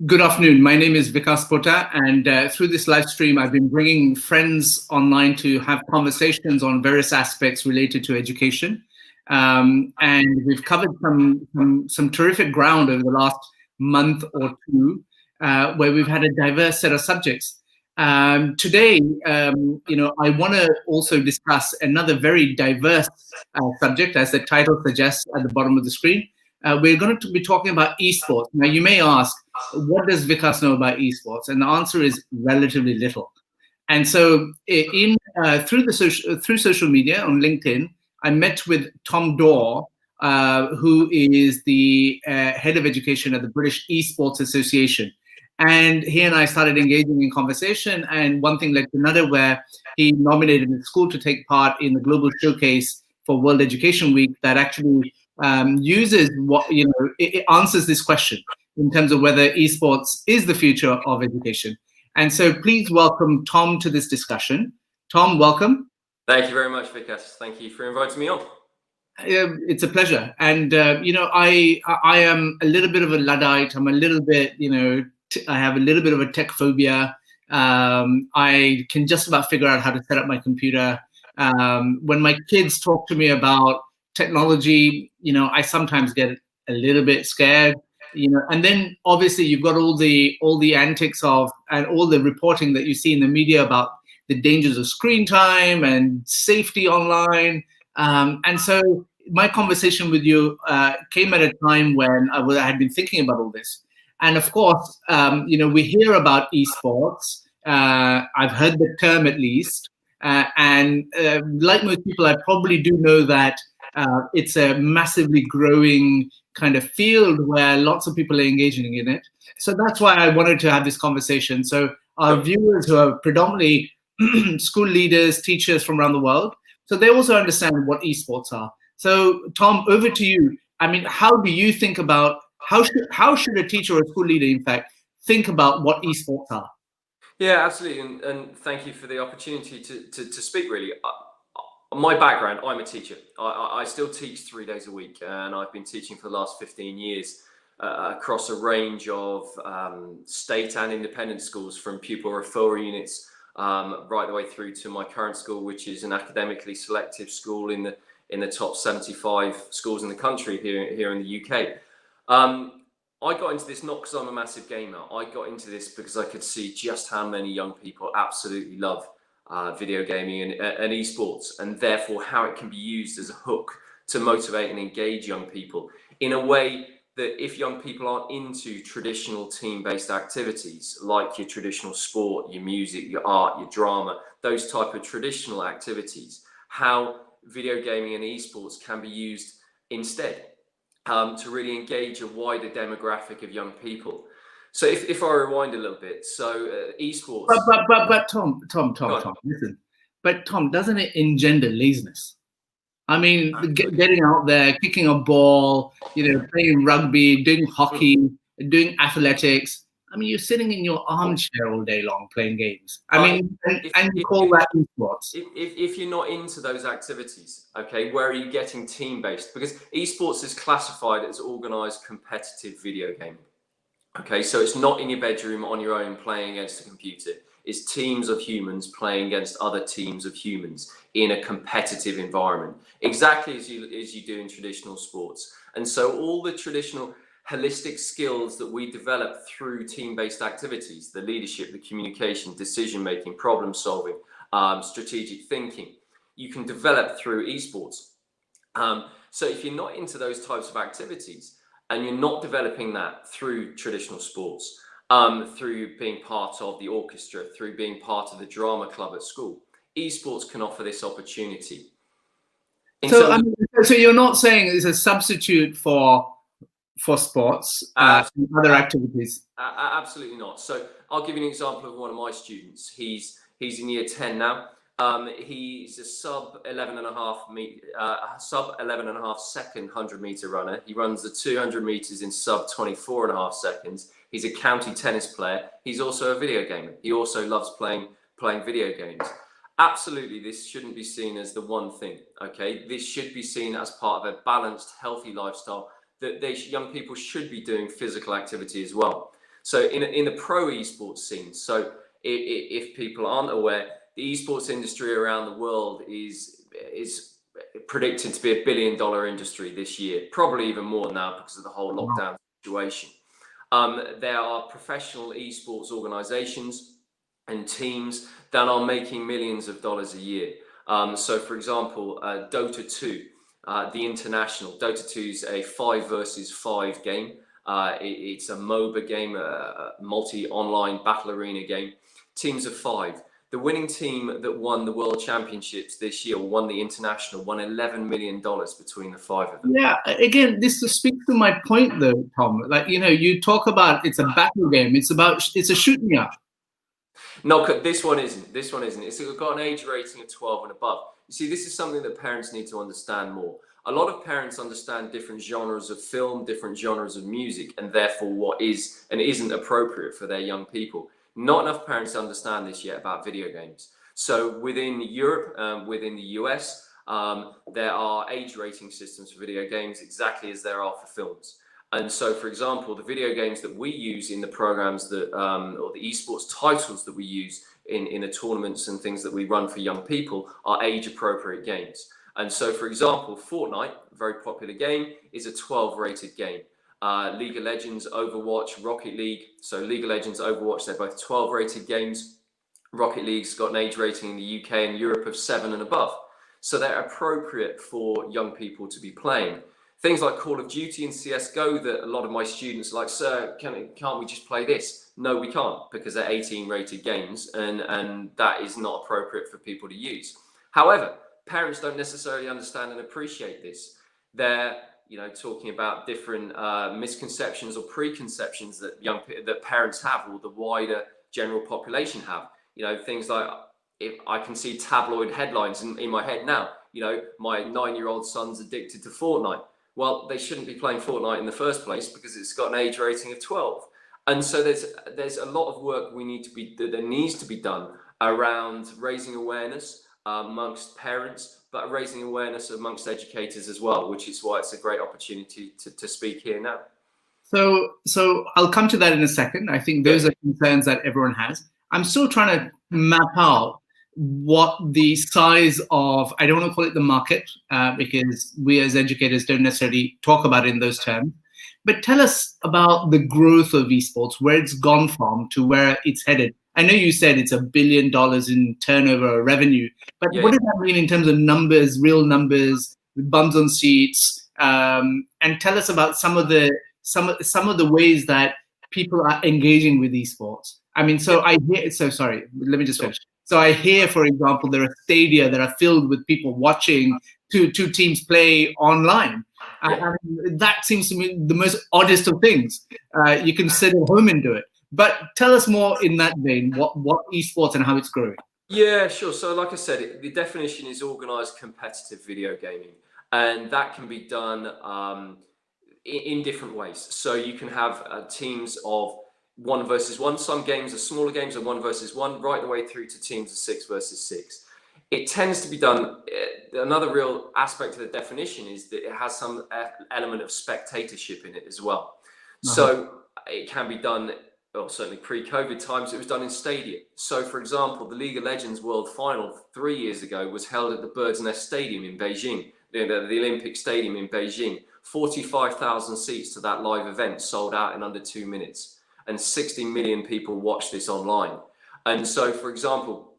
Good afternoon. My name is Vikas Pota, and through this live stream, I've been bringing friends online to have conversations on various aspects related to education. And we've covered some terrific ground over the last month or two, where we've had a diverse set of subjects. Today, I want to also discuss another very diverse subject, as the title suggests at the bottom of the screen. We're going to be talking about esports. Now, you may ask, what does Vikas know about esports? And the answer is relatively little. And so, through social media on LinkedIn, I met with Tom Dore, who is the head of education at the British Esports Association. And he and I started engaging in conversation, and one thing led to another, where he nominated his school to take part in the global showcase for World Education Week that actually uses it answers this question in terms of whether esports is the future of education. And so please welcome Tom to this discussion. Tom, welcome. Thank you very much, Vikas. Thank you for inviting me on. It's a pleasure. And, I am a little bit of a Luddite. I'm a little bit, I have a little bit of a tech phobia. I can just about figure out how to set up my computer. When my kids talk to me about technology, I sometimes get a little bit scared, and then obviously you've got all the antics of and all the reporting that you see in the media about the dangers of screen time and safety online. And so my conversation with you came at a time when I had been thinking about all this. And of course, we hear about esports. I've heard the term at least. And like most people, I probably do know that it's a massively growing kind of field where lots of people are engaging in it. So that's why I wanted to have this conversation. So our viewers, who are predominantly school leaders, teachers from around the world, so they also understand what esports are. So Tom, over to you. I mean, how do you think about, how should a teacher or a school leader, in fact, think about what esports are? Yeah, absolutely. And thank you for the opportunity to speak, really. My background, I'm a teacher. I still teach 3 days a week, and I've been teaching for the last 15 years across a range of state and independent schools, from pupil referral units right the way through to my current school, which is an academically selective school in the top 75 schools in the country here in the UK. I got into this not because I'm a massive gamer. I got into this because I could see just how many young people absolutely love video gaming and esports, and therefore how it can be used as a hook to motivate and engage young people in a way that, if young people aren't into traditional team-based activities like your traditional sport, your music, your art, your drama, those type of traditional activities, how video gaming and esports can be used instead to really engage a wider demographic of young people. So if I rewind a little bit, so esports. But Tom, listen. But Tom, doesn't it engender laziness? I mean, getting out there, kicking a ball, playing rugby, doing hockey, doing athletics. I mean, you're sitting in your armchair all day long playing games. And you call that esports. If you're not into those activities, okay, where are you getting team-based? Because esports is classified as organised competitive video gaming. Okay, so it's not in your bedroom on your own playing against a computer. It's teams of humans playing against other teams of humans in a competitive environment, exactly as you do in traditional sports. And so all the traditional holistic skills that we develop through team-based activities, the leadership, the communication, decision-making, problem-solving, strategic thinking, you can develop through esports. So if you're not into those types of activities, and you're not developing that through traditional sports, through being part of the orchestra, through being part of the drama club at school, esports can offer this opportunity. So you're not saying it's a substitute for sports and other activities? Absolutely not. So I'll give you an example of one of my students. He's in year 10 now. He's a sub 11 and a half second 100-meter runner. He runs the 200 meters in sub 24 and a half seconds. He's a county tennis player. He's also a video gamer. He also loves playing video games. Absolutely, this shouldn't be seen as the one thing. Okay, this should be seen as part of a balanced, healthy lifestyle. That young people should be doing physical activity as well. So in the pro esports scene, so if people aren't aware, the esports industry around the world is predicted to be $1 billion industry this year, probably even more now because of the whole lockdown situation. There are professional esports organizations and teams that are making millions of dollars a year. So for example, Dota 2, the international, Dota 2 is a 5 versus 5 game. It's a MOBA game, a multi-online battle arena game. Teams of 5. The winning team that won the World Championships this year, won the international, won $11 million between the 5 of them. Yeah, again, this speaks to my point though, Tom. Like, you know, you talk about it's a battle game. It's a shoot me up. No, this one isn't. This one isn't. It's got an age rating of 12 and above. You see, this is something that parents need to understand more. A lot of parents understand different genres of film, different genres of music, and therefore what is and isn't appropriate for their young people. Not enough parents understand this yet about video games. So within Europe, within the US, there are age rating systems for video games exactly as there are for films. And so, for example, the video games that we use in the programs that, or the esports titles that we use in the tournaments and things that we run for young people are age appropriate games. And so, for example, Fortnite, a very popular game, is a 12 rated game. League of Legends, Overwatch, Rocket League. So League of Legends, Overwatch, they're both 12 rated games. Rocket League's got an age rating in the UK and Europe of 7 and above. So they're appropriate for young people to be playing. Things like Call of Duty and CSGO that a lot of my students are like, sir, can't we just play this? No, we can't, because they're 18 rated games and that is not appropriate for people to use. However, parents don't necessarily understand and appreciate this. They're talking about different misconceptions or preconceptions that parents have or the wider general population have. Things like, if I can see tabloid headlines in my head now, my 9-year-old son's addicted to Fortnite. Well, they shouldn't be playing Fortnite in the first place because it's got an age rating of 12. And so there's a lot of work that needs to be done around raising awareness amongst parents, but raising awareness amongst educators as well, which is why it's a great opportunity to speak here now. So I'll come to that in a second. I think those are concerns that everyone has. I'm still trying to map out what the size of, I don't want to call it the market, because we as educators don't necessarily talk about it in those terms, but tell us about the growth of esports, where it's gone from to where it's headed. I know you said it's $1 billion in turnover or revenue, but what does that mean in terms of numbers, real numbers, bums on seats, and tell us about some of the ways that people are engaging with esports. I mean, sorry, let me just finish. So I hear, for example, there are stadia that are filled with people watching two teams play online. And that seems to me the most oddest of things. You can sit at home and do it. But tell us more in that vein, what esports and how it's growing. Yeah, sure. So like I said, the definition is organized competitive video gaming. And that can be done in different ways. So you can have teams of 1 versus 1. Some games are smaller games of 1 versus 1, right the way through to teams of 6 versus 6. It tends to be done. Another real aspect of the definition is that it has some element of spectatorship in it as well. So it can be done, well, certainly pre-COVID times, it was done in stadia. So, for example, the League of Legends World Final 3 years ago was held at the Bird's Nest Stadium in Beijing, the Olympic Stadium in Beijing. 45,000 seats to that live event sold out in under 2 minutes. And 60 million people watch this online. And so, for example,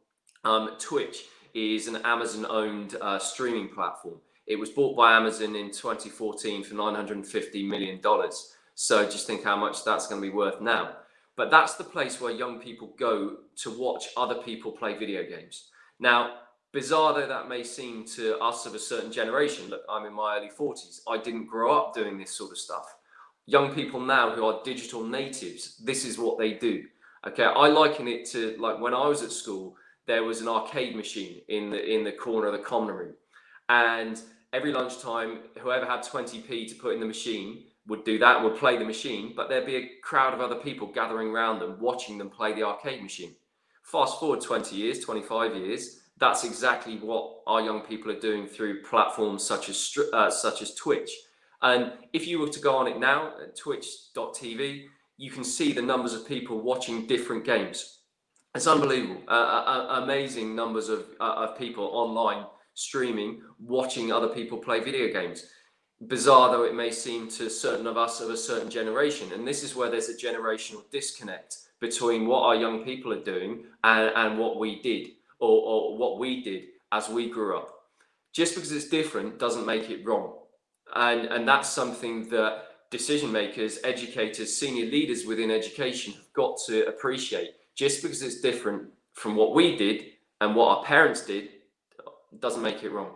Twitch is an Amazon-owned streaming platform. It was bought by Amazon in 2014 for $950 million. So just think how much that's going to be worth now. But that's the place where young people go to watch other people play video games. Now, bizarre though that may seem to us of a certain generation, look, I'm in my early 40s. I didn't grow up doing this sort of stuff. Young people now who are digital natives, this is what they do. Okay, I liken it to like when I was at school, there was an arcade machine in the corner of the common room. And every lunchtime, whoever had 20p to put in the machine would do that, would play the machine, but there'd be a crowd of other people gathering around them, watching them play the arcade machine. Fast forward 20 years, 25 years, that's exactly what our young people are doing through platforms such as Twitch. And if you were to go on it now at twitch.tv, you can see the numbers of people watching different games. It's unbelievable. Amazing numbers of people online streaming, watching other people play video games. Bizarre though it may seem to certain of us of a certain generation. And this is where there's a generational disconnect between what our young people are doing and what we did, or what we did as we grew up. Just because it's different doesn't make it wrong. And that's something that decision makers, educators, senior leaders within education have got to appreciate. Just because it's different from what we did and what our parents did doesn't make it wrong.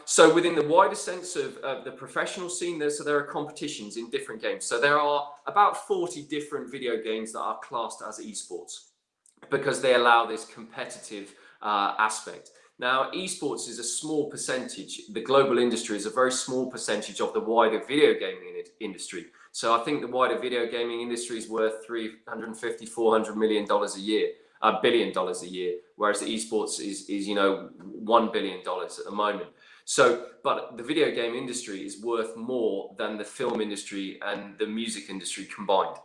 So within the wider sense of the professional scene, there are competitions in different games. So there are about 40 different video games that are classed as esports because they allow this competitive aspect. Now, esports is a small percentage. The global industry is a very small percentage of the wider video gaming industry. So I think the wider video gaming industry is worth $350, $400 million a year, $1 billion a year, whereas the esports is $1 billion at the moment. So, but the video game industry is worth more than the film industry and the music industry combined.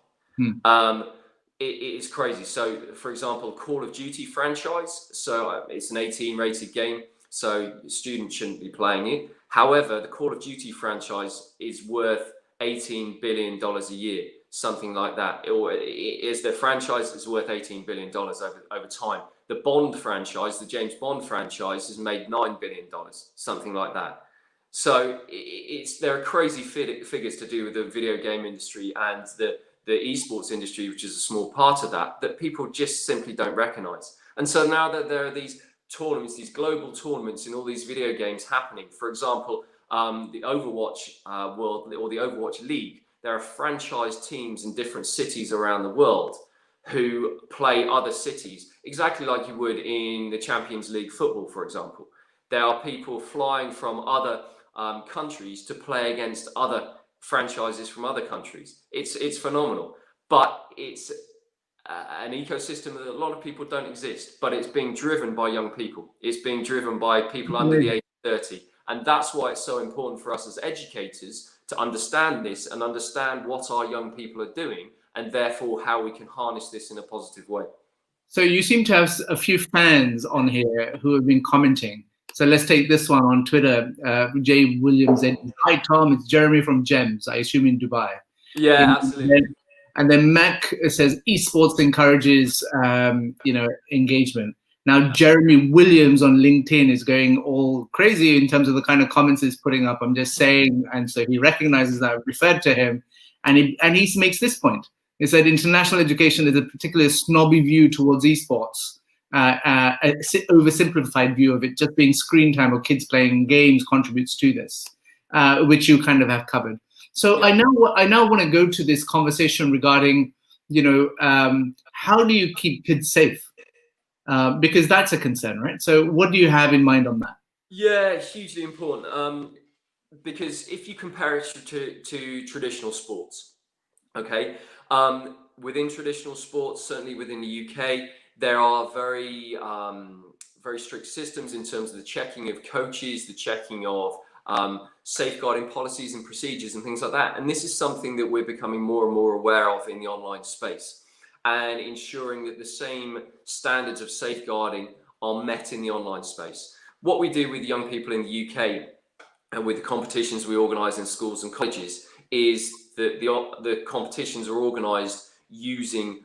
It is crazy. So, for example, Call of Duty franchise. So it's an 18 rated game, so students shouldn't be playing it. However, the Call of Duty franchise is worth $18 billion a year, something like that. The franchise is worth $18 billion over time. The Bond franchise, the James Bond franchise, has made $9 billion, something like that. So there are crazy figures to do with the video game industry and the esports industry, which is a small part of that people just simply don't recognize. And so now that there are these tournaments, these global tournaments in all these video games happening, for example, the Overwatch World or the Overwatch League, there are franchise teams in different cities around the world who play other cities, exactly like you would in the Champions League football, for example. There are people flying from other countries to play against other franchises from other countries. It's phenomenal, but it's an ecosystem that a lot of people don't exist, but it's being driven by young people. It's being driven by people under the age of 30. And that's why it's so important for us as educators to understand this and understand what our young people are doing, and therefore how we can harness this in a positive way. So you seem to have a few fans on here who have been commenting. So let's take this one on Twitter. Jay Williams said, "Hi Tom, it's Jeremy from GEMS, I assume in Dubai." Yeah, absolutely. And then Mac says, "Esports encourages, engagement." Now Jeremy Williams on LinkedIn is going all crazy in terms of the kind of comments he's putting up. I'm just saying, and so he recognizes that I've referred to him, and he makes this point. He said, "International education is a particularly snobby view towards esports. A oversimplified view of it just being screen time or kids playing games contributes to this," which you kind of have covered. So yeah. I now want to go to this conversation regarding, how do you keep kids safe? Because that's a concern, right? So what do you have in mind on that? Yeah, hugely important. Because if you compare it to traditional sports, okay, within traditional sports, certainly within the UK, there are very strict systems in terms of the checking of coaches, the checking of safeguarding policies and procedures and things like that. And this is something that we're becoming more and more aware of in the online space, and ensuring that the same standards of safeguarding are met in the online space. What we do with young people in the UK and with the competitions we organise in schools and colleges is that the competitions are organised using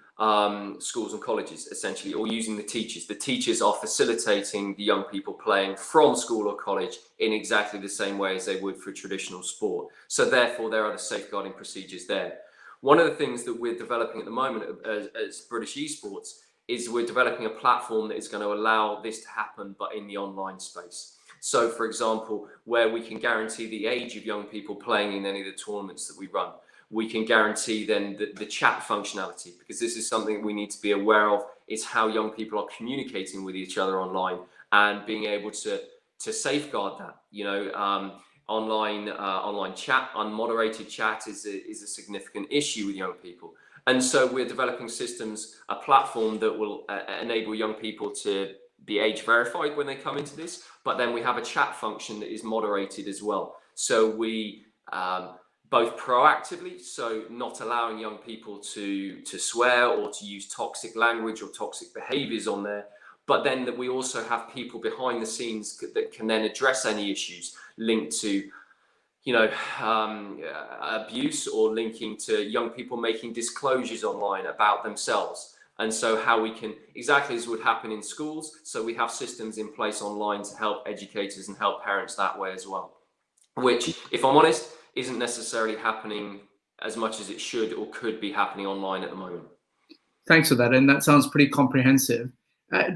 schools and colleges, essentially, or using the teachers. The teachers are facilitating the young people playing from school or college in exactly the same way as they would for traditional sport. So therefore, there are the safeguarding procedures there. One of the things that we're developing at the moment as British Esports is we're developing a platform that is going to allow this to happen, but in the online space. So, for example, where we can guarantee the age of young people playing in any of the tournaments that we run. We can guarantee then the chat functionality, because this is something we need to be aware of, is how young people are communicating with each other online, and being able to safeguard that. Online chat, unmoderated chat is a significant issue with young people. And so we're developing systems, a platform that will enable young people to be age verified when they come into this, but then we have a chat function that is moderated as well. So we both proactively, so not allowing young people to swear or to use toxic language or toxic behaviors on there, but then that we also have people behind the scenes that can then address any issues linked to, you know, abuse, or linking to young people making disclosures online about themselves. And so how we can, exactly as would happen in schools, so we have systems in place online to help educators and help parents that way as well, which, if I'm honest, isn't necessarily happening as much as it should or could be happening online at the moment. Thanks for that, and that sounds pretty comprehensive.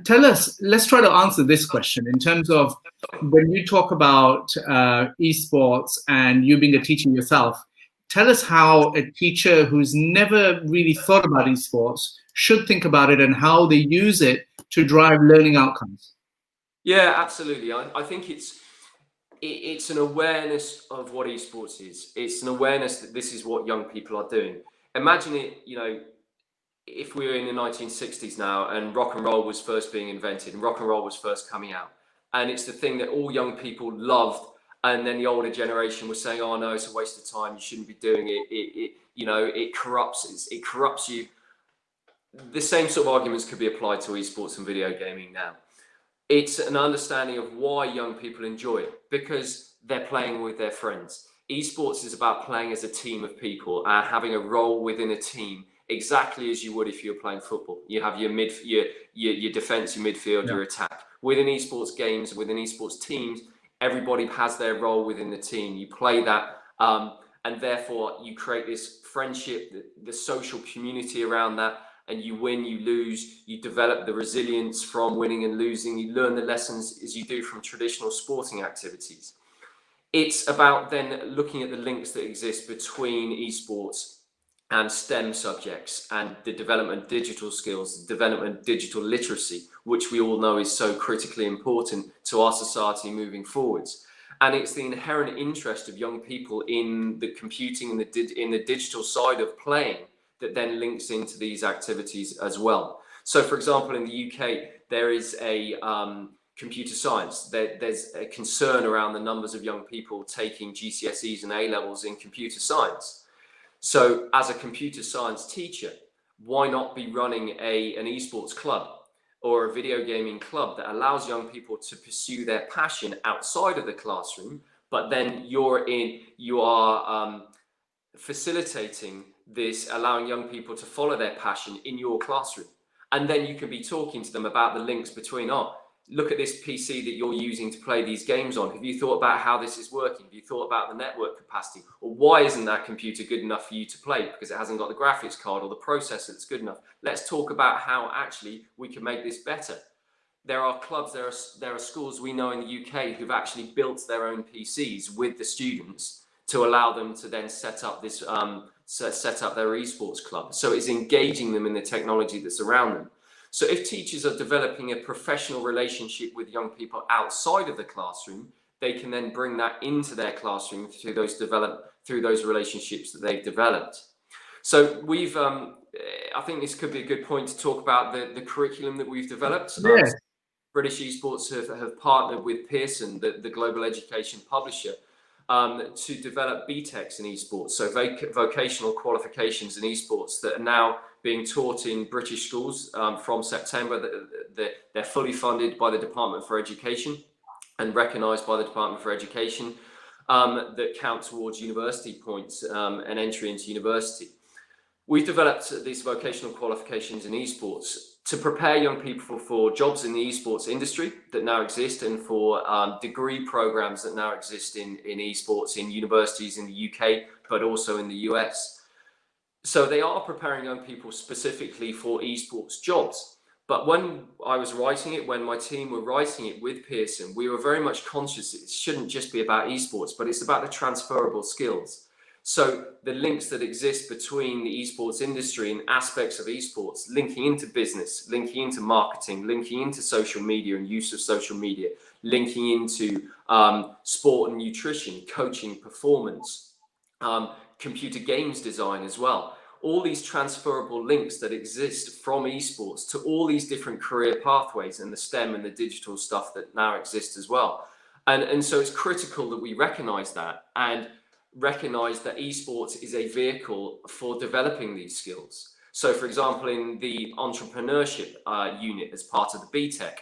Tell us, let's try to answer this question in terms of when you talk about esports and you being a teacher yourself. Tell us how a teacher who's never really thought about esports should think about it and how they use it to drive learning outcomes. Yeah, absolutely. I think it's an awareness of what esports is. It's an awareness that this is what young people are doing. Imagine it, you know, if we were in the 1960s now and rock and roll was first being invented and rock and roll was first coming out, and it's the thing that all young people loved, and then the older generation was saying, oh no, it's a waste of time, you shouldn't be doing it, you know, it corrupts you. The same sort of arguments could be applied to esports and video gaming now. It's an understanding of why young people enjoy it, because they're playing with their friends. Esports is about playing as a team of people and having a role within a team, exactly as you would if you were playing football. You have your defense, your midfield, your attack. Within esports games, within esports teams, everybody has their role within the team. You play that, and therefore you create this friendship, the social community around that. And you win, you lose, you develop the resilience from winning and losing. You learn the lessons as you do from traditional sporting activities. It's about then looking at the links that exist between esports and STEM subjects and the development of digital skills, the development of digital literacy, which we all know is so critically important to our society moving forwards. And it's the inherent interest of young people in the computing and in the digital side of playing that then links into these activities as well. So for example, in the UK, there is a computer science. There's a concern around the numbers of young people taking GCSEs and A-levels in computer science. So as a computer science teacher, why not be running an esports club or a video gaming club that allows young people to pursue their passion outside of the classroom, but then you are facilitating this, allowing young people to follow their passion in your classroom. And then you can be talking to them about the links between, oh, look at this PC that you're using to play these games on. Have you thought about how this is working? Have you thought about the network capacity? Or why isn't that computer good enough for you to play? Because it hasn't got the graphics card or the processor that's good enough. Let's talk about how actually we can make this better. There are clubs, there are schools we know in the UK who've actually built their own PCs with the students to allow them to then set up this set up their esports club. So it's engaging them in the technology that's around them. So if teachers are developing a professional relationship with young people outside of the classroom, they can then bring that into their classroom through those relationships that they've developed. So we've, I think this could be a good point to talk about the curriculum that we've developed. Yes. British Esports have partnered with Pearson, the global education publisher, to develop BTECs in esports, so vocational qualifications in esports that are now being taught in British schools from September. They're fully funded by the Department for Education and recognised by the Department for Education, that count towards university points and entry into university. We've developed these vocational qualifications in esports to prepare young people for jobs in the esports industry that now exist, and for degree programs that now exist in esports in universities in the UK, but also in the US. So they are preparing young people specifically for esports jobs. But when I was writing it, when my team were writing it with Pearson, we were very much conscious it shouldn't just be about esports, but it's about the transferable skills. So the links that exist between the esports industry and aspects of esports, linking into business, linking into marketing, linking into social media and use of social media, linking into sport and nutrition, coaching, performance, computer games design as well. All these transferable links that exist from esports to all these different career pathways and the STEM and the digital stuff that now exists as well. And so it's critical that we recognize that. And recognize that esports is a vehicle for developing these skills. So, for example, in the entrepreneurship unit as part of the BTEC,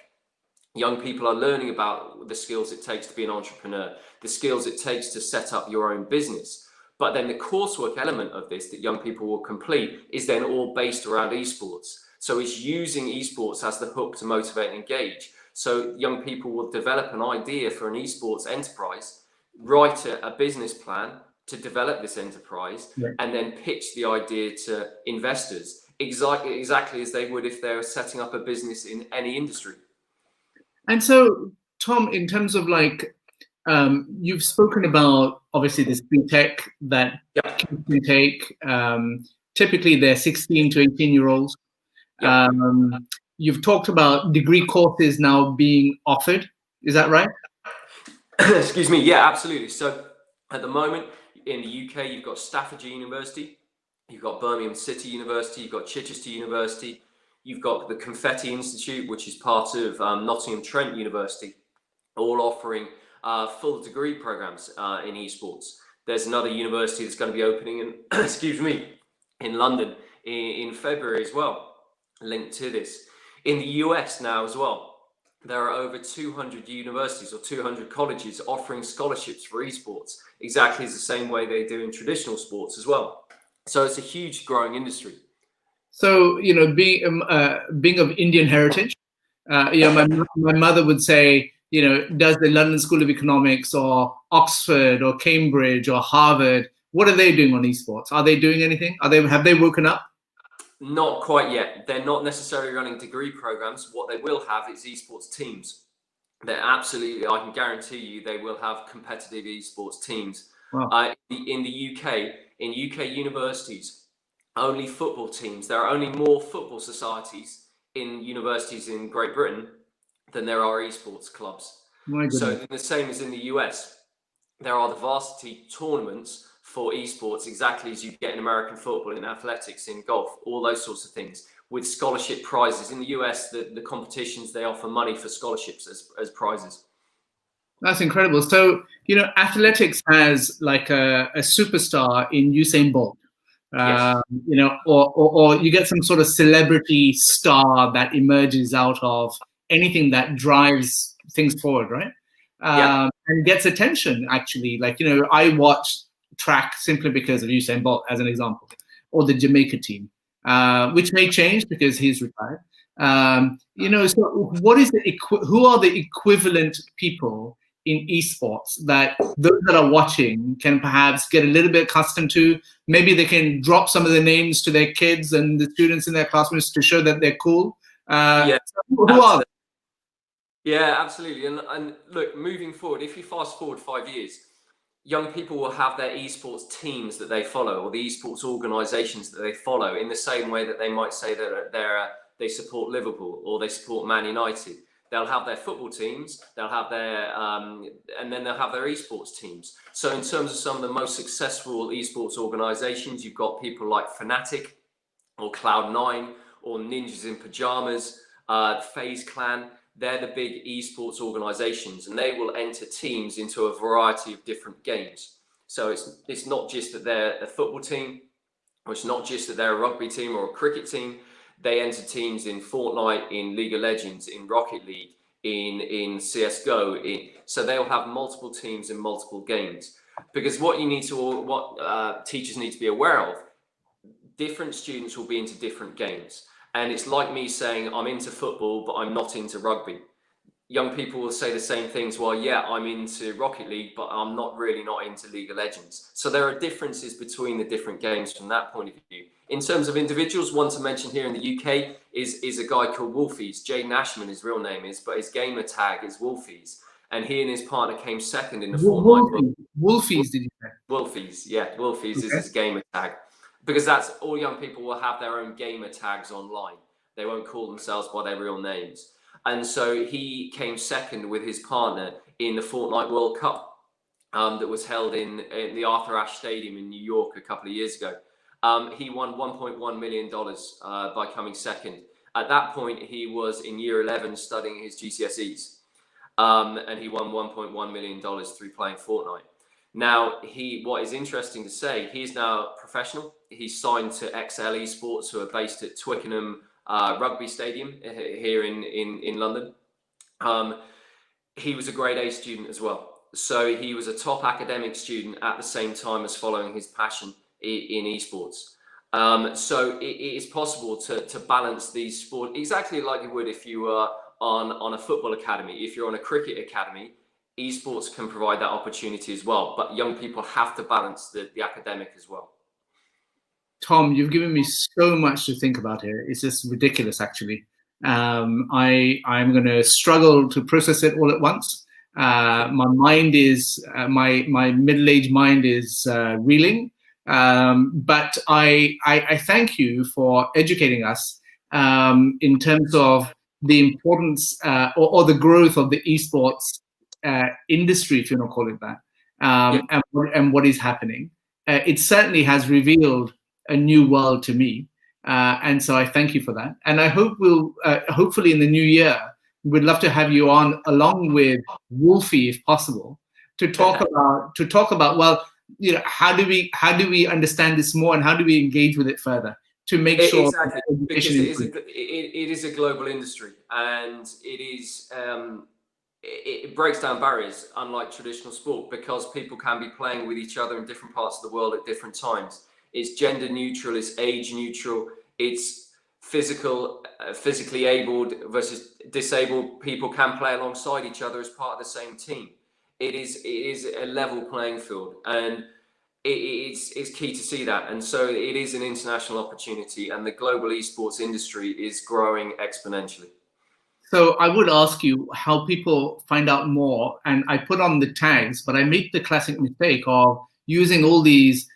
young people are learning about the skills it takes to be an entrepreneur, the skills it takes to set up your own business. But then the coursework element of this that young people will complete is then all based around esports. So it's using esports as the hook to motivate and engage. So young people will develop an idea for an esports enterprise, write a business plan to develop this enterprise, Right. and then pitch the idea to investors exactly as they would if they were setting up a business in any industry. And so, Tom, in terms of like, you've spoken about obviously this BTEC that kids can take. Typically, they're 16 to 18-year-olds. Yep. You've talked about degree courses now being offered. Is that right? Excuse me. Yeah, absolutely. So at the moment in the UK, you've got Staffordshire University, you've got Birmingham City University, you've got Chichester University, you've got the Confetti Institute, which is part of Nottingham Trent University, all offering full degree programs in esports. There's another university that's going to be opening in, excuse me, in London in February as well, linked to this. In the US now as well, there are over 200 universities or 200 colleges offering scholarships for esports, exactly the same way they do in traditional sports as well. So it's a huge growing industry. So, you know, being of Indian heritage, you know, my mother would say, you know, does the London School of Economics or Oxford or Cambridge or Harvard, what are they doing on esports? Are they doing anything? Have they woken up? Not quite yet. They're not necessarily running degree programs. What they will have is esports teams. They're absolutely, I can guarantee you, they will have competitive esports teams. Wow. In the UK, in UK universities, only football teams. There are only more football societies in universities in Great Britain than there are esports clubs. So the same as in the US, there are the varsity tournaments for esports, exactly as you get in American football, in athletics, in golf, all those sorts of things, with scholarship prizes. In the US, the competitions, they offer money for scholarships as prizes. That's incredible. So, you know, athletics has like a superstar in Usain Bolt. Yes. You know, or you get some sort of celebrity star that emerges out of anything that drives things forward, right? And gets attention, actually. Like, you know, I watch track simply because of Usain Bolt, as an example, or the Jamaica team, which may change because he's retired. You know, so what is who are the equivalent people in esports that those that are watching can perhaps get a little bit accustomed to? Maybe they can drop some of the names to their kids and the students in their classrooms to show that they're cool. Yeah, who are they? Yeah, absolutely. And look, moving forward, if you fast forward 5 years, young people will have their esports teams that they follow, or the esports organizations that they follow, in the same way that they might say that they support Liverpool or they support Man United. They'll have their football teams, they'll have their, and then they'll have their esports teams. So in terms of some of the most successful esports organizations, you've got people like Fnatic or Cloud9 or Ninjas in Pajamas, FaZe Clan. They're the big esports organizations, and they will enter teams into a variety of different games. So it's not just that they're a football team, or it's not just that they're a rugby team or a cricket team. They enter teams in Fortnite, in League of Legends, in Rocket League, in CSGO. So they'll have multiple teams in multiple games. Because what teachers need to be aware of, different students will be into different games. And it's like me saying, I'm into football, but I'm not into rugby. Young people will say the same things. Well, yeah, I'm into Rocket League, but I'm not into League of Legends. So there are differences between the different games from that point of view. In terms of individuals, one to mention here in the UK is a guy called Wolfies. Jaden Ashman, his real name is, but his gamer tag is Wolfies. And he and his partner came second in the Fortnite. Wolfies, did you say? Wolfies, yeah. Wolfies is his gamer tag. Because that's all young people will have their own gamer tags online. They won't call themselves by their real names. And so he came second with his partner in the Fortnite World Cup that was held in the Arthur Ashe Stadium in New York a couple of years ago. He won $1.1 million by coming second. At that point, he was in year 11 studying his GCSEs. And he won $1.1 million through playing Fortnite. Now, what is interesting to say, he's now professional. He's signed to XL Esports, who are based at Twickenham Rugby Stadium here in London. He was a grade A student as well. So he was a top academic student at the same time as following his passion in esports. So it is possible to balance these sports exactly like you would if you were on a football academy. If you're on a cricket academy, esports can provide that opportunity as well. But young people have to balance the academic as well. Tom, you've given me so much to think about here. It's just ridiculous, actually. I'm going to struggle to process it all at once. My mind is, my middle-aged mind is reeling. But I thank you for educating us in terms of the importance or the growth of the esports industry, if you want to call it that, and what is happening. It certainly has revealed a new world to me, and so I thank you for that. And I hope we'll hopefully in the new year we'd love to have you on along with Wolfie, if possible, to talk about well, you know, how do we understand this more, and how do we engage with it further to make sure exactly, because it is a global industry, and it breaks down barriers, unlike traditional sport, because people can be playing with each other in different parts of the world at different times. It's gender neutral, it's age neutral, it's physically abled versus disabled people can play alongside each other as part of the same team. It is a level playing field, and it's key to see that. And so it is an international opportunity, and the global esports industry is growing exponentially. So I would ask you how people find out more, and I put on the tags, but I make the classic mistake of using all these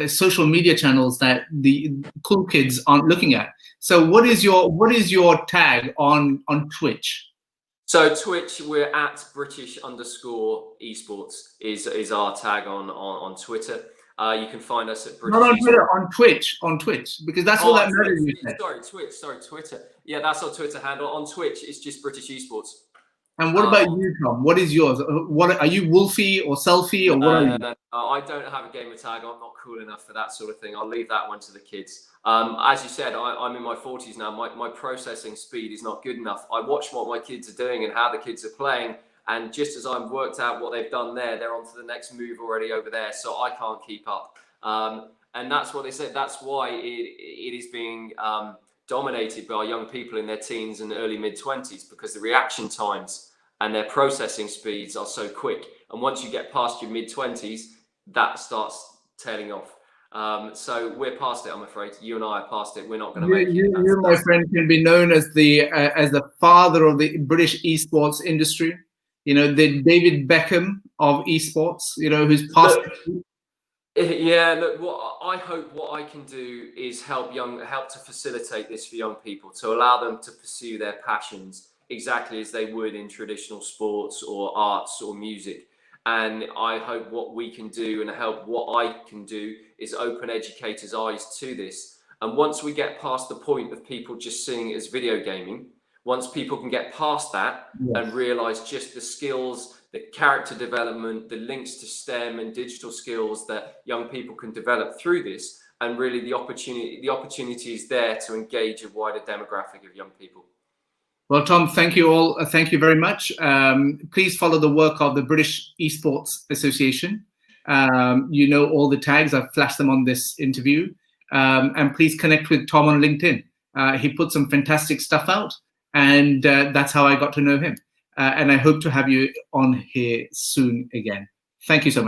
social media channels that the cool kids aren't looking at. So what is your tag on Twitch? So Twitch, we're at British_esports is our tag on Twitter. You can find us at British. Not on Twitter, on Twitch, because that's all that matters. Sorry, Twitter. Yeah, that's our Twitter handle. On Twitch, it's just British Esports. And what about you, Tom? What is yours? What are you, Wolfie or Selfie, or what are you? No, I don't have a gamer tag. I'm not cool enough for that sort of thing. I'll leave that one to the kids. As you said, I'm in my 40s now. My processing speed is not good enough. I watch what my kids are doing and how the kids are playing, and just as I've worked out what they've done there, they're on to the next move already over there. So I can't keep up. And that's what they said. That's why it is being dominated by young people in their teens and early mid-20s, because the reaction times and their processing speeds are so quick. And once you get past your mid-20s, that starts tailing off. So we're past it, I'm afraid. You and I are past it. We're not going to make it. You, my friend, can be known as the father of the British esports industry. You know, the David Beckham of esports. You know, who's passed. Yeah, look, what I can do is help to facilitate this for young people, to allow them to pursue their passions exactly as they would in traditional sports or arts or music. And I hope what we can do, and what I can do, is open educators' eyes to this. And once we get past the point of people just seeing it as video gaming, once people can get past that, yes, and realize just the skills, the character development, the links to STEM and digital skills that young people can develop through this, and really the opportunity is there to engage a wider demographic of young people. Well, Tom, thank you all. Thank you very much. Please follow the work of the British Esports Association. You know all the tags. I've flashed them on this interview. And please connect with Tom on LinkedIn. He put some fantastic stuff out, and that's how I got to know him. And I hope to have you on here soon again. Thank you so much.